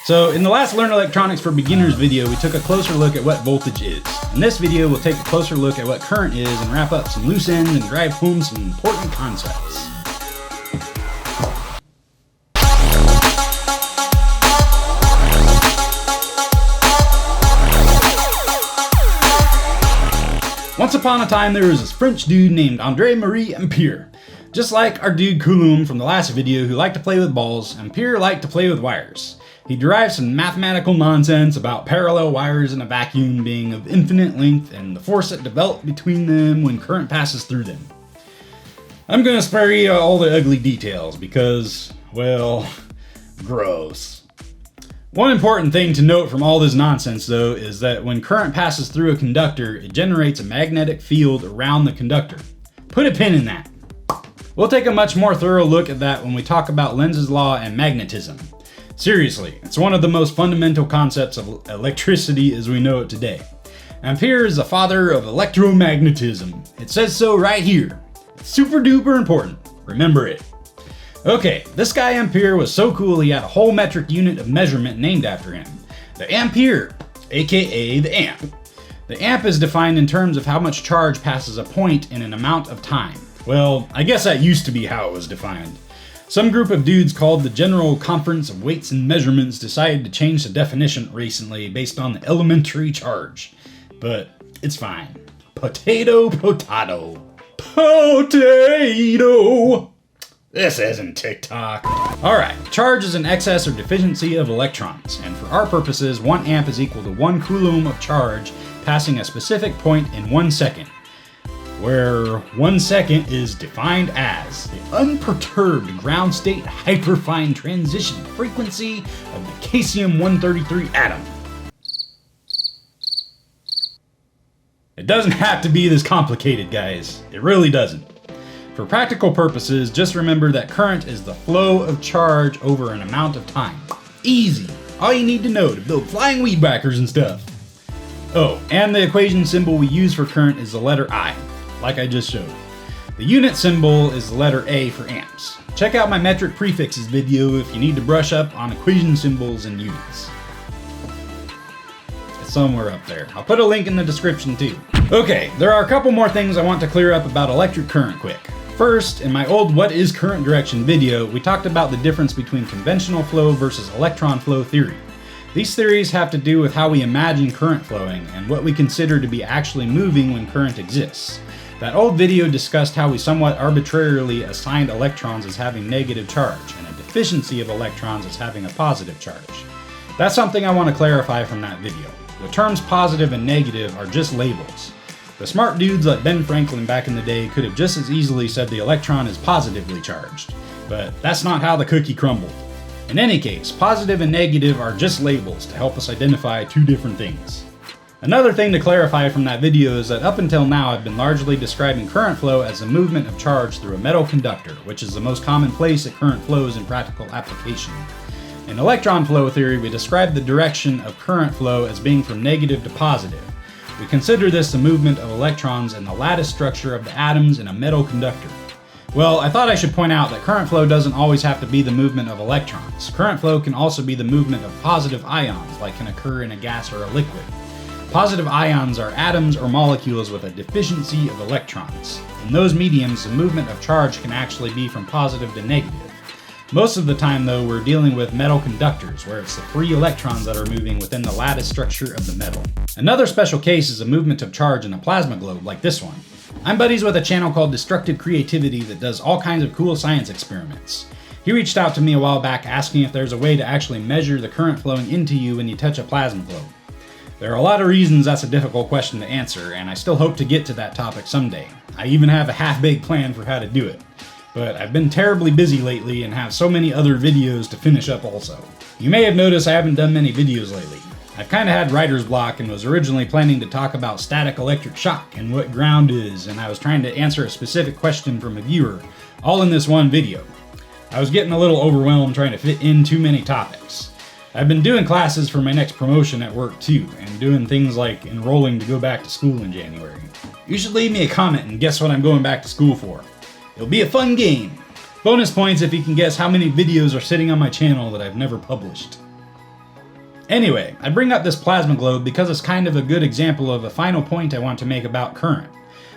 So in the last Learn Electronics for Beginners video, we took a closer look at what voltage is. In this video, we'll take a closer look at what current is and wrap up some loose ends and drive home some important concepts. Once upon a time, there was this French dude named André-Marie Ampere. Just like our dude Coulomb from the last video who liked to play with balls, Ampere liked to play with wires. He derived some mathematical nonsense about parallel wires in a vacuum being of infinite length and the force that developed between them when current passes through them. I'm gonna spare you all the ugly details because, well, gross. One important thing to note from all this nonsense though is that when current passes through a conductor, it generates a magnetic field around the conductor. Put a pin in that. We'll take a much more thorough look at that when we talk about Lenz's law and magnetism. Seriously, it's one of the most fundamental concepts of electricity as we know it today. Ampere is the father of electromagnetism. It says so right here. It's super duper important. Remember it. Okay, this guy Ampere was so cool he had a whole metric unit of measurement named after him. The Ampere, aka the amp. The amp is defined in terms of how much charge passes a point in an amount of time. Well, I guess that used to be how it was defined. Some group of dudes called the General Conference of Weights and Measurements decided to change the definition recently based on the elementary charge. But it's fine. Potato, potato. Potato! This isn't TikTok. Alright, charge is an excess or deficiency of electrons, and for our purposes, 1 amp is equal to 1 coulomb of charge passing a specific point in 1 second. Where 1 second is defined as the unperturbed ground state hyperfine transition frequency of the caesium-133 atom. It doesn't have to be this complicated, guys. It really doesn't. For practical purposes, just remember that current is the flow of charge over an amount of time. Easy. All you need to know to build flying weed whackers and stuff. Oh, and the equation symbol we use for current is the letter I. Like I just showed. The unit symbol is the letter A for amps. Check out my metric prefixes video if you need to brush up on equation symbols and units. It's somewhere up there. I'll put a link in the description too. Okay, there are a couple more things I want to clear up about electric current quick. First, in my old What is Current Direction video, we talked about the difference between conventional flow versus electron flow theory. These theories have to do with how we imagine current flowing and what we consider to be actually moving when current exists. That old video discussed how we somewhat arbitrarily assigned electrons as having negative charge and a deficiency of electrons as having a positive charge. That's something I want to clarify from that video. The terms positive and negative are just labels. The smart dudes like Ben Franklin back in the day could have just as easily said the electron is positively charged, but that's not how the cookie crumbled. In any case, positive and negative are just labels to help us identify two different things. Another thing to clarify from that video is that up until now I've been largely describing current flow as the movement of charge through a metal conductor, which is the most common place that current flows in practical application. In electron flow theory, we describe the direction of current flow as being from negative to positive. We consider this the movement of electrons in the lattice structure of the atoms in a metal conductor. Well, I thought I should point out that current flow doesn't always have to be the movement of electrons. Current flow can also be the movement of positive ions, like can occur in a gas or a liquid. Positive ions are atoms or molecules with a deficiency of electrons. In those mediums, the movement of charge can actually be from positive to negative. Most of the time, though, we're dealing with metal conductors, where it's the free electrons that are moving within the lattice structure of the metal. Another special case is a movement of charge in a plasma globe, like this one. I'm buddies with a channel called Destructive Creativity that does all kinds of cool science experiments. He reached out to me a while back asking if there's a way to actually measure the current flowing into you when you touch a plasma globe. There are a lot of reasons that's a difficult question to answer, and I still hope to get to that topic someday. I even have a half-baked plan for how to do it. But I've been terribly busy lately and have so many other videos to finish up also. You may have noticed I haven't done many videos lately. I've kinda had writer's block and was originally planning to talk about static electric shock and what ground is, and I was trying to answer a specific question from a viewer, all in this one video. I was getting a little overwhelmed trying to fit in too many topics. I've been doing classes for my next promotion at work too, and doing things like enrolling to go back to school in January. You should leave me a comment and guess what I'm going back to school for. It'll be a fun game. Bonus points if you can guess how many videos are sitting on my channel that I've never published. Anyway, I bring up this plasma globe because it's kind of a good example of a final point I want to make about current.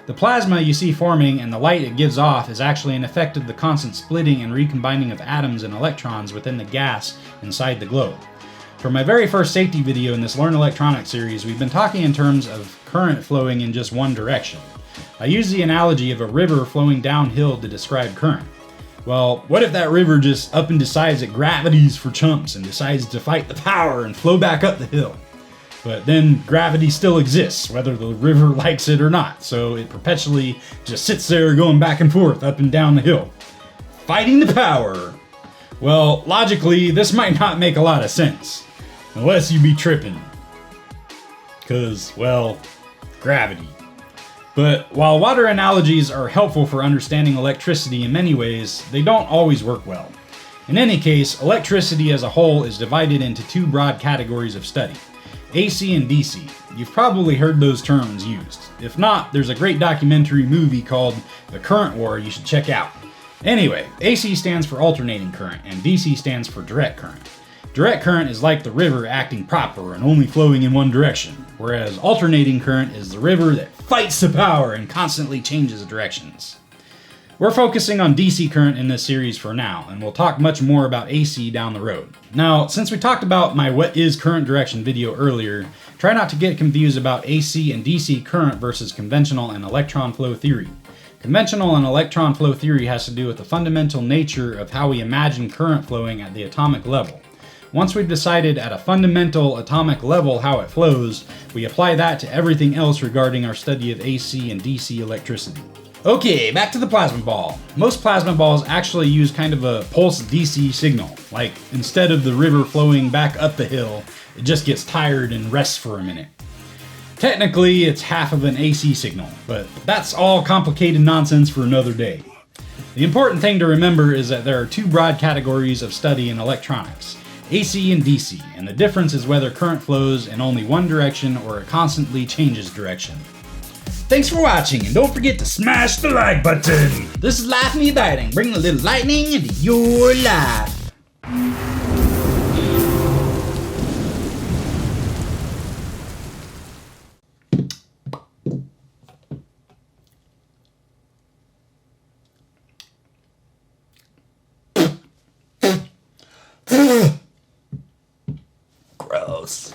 The plasma you see forming and the light it gives off is actually an effect of the constant splitting and recombining of atoms and electrons within the gas inside the globe. For my very first safety video in this Learn Electronics series, we've been talking in terms of current flowing in just one direction. I use the analogy of a river flowing downhill to describe current. Well, what if that river just up and decides that gravity's for chumps and decides to fight the power and flow back up the hill? But then gravity still exists, whether the river likes it or not, so it perpetually just sits there going back and forth up and down the hill, fighting the power. Well, logically, this might not make a lot of sense, unless you be tripping. 'Cause, well, gravity. But while water analogies are helpful for understanding electricity in many ways, they don't always work well. In any case, electricity as a whole is divided into two broad categories of study: AC and DC. You've probably heard those terms used. If not, there's a great documentary movie called The Current War you should check out. Anyway, AC stands for alternating current, and DC stands for direct current. Direct current is like the river acting proper and only flowing in one direction, whereas alternating current is the river that fights the power and constantly changes directions. We're focusing on DC current in this series for now, and we'll talk much more about AC down the road. Now, since we talked about my what is current direction video earlier, try not to get confused about AC and DC current versus conventional and electron flow theory. Conventional and electron flow theory has to do with the fundamental nature of how we imagine current flowing at the atomic level. Once we've decided at a fundamental atomic level how it flows, we apply that to everything else regarding our study of AC and DC electricity. Okay, back to the plasma ball. Most plasma balls actually use kind of a pulse DC signal. Like, instead of the river flowing back up the hill, it just gets tired and rests for a minute. Technically, it's half of an AC signal, but that's all complicated nonsense for another day. The important thing to remember is that there are two broad categories of study in electronics: AC and DC, and the difference is whether current flows in only one direction or it constantly changes direction. Thanks for watching, and don't forget to smash the like button! This is Life Me Biting, bringing a little lightning into your life. Gross.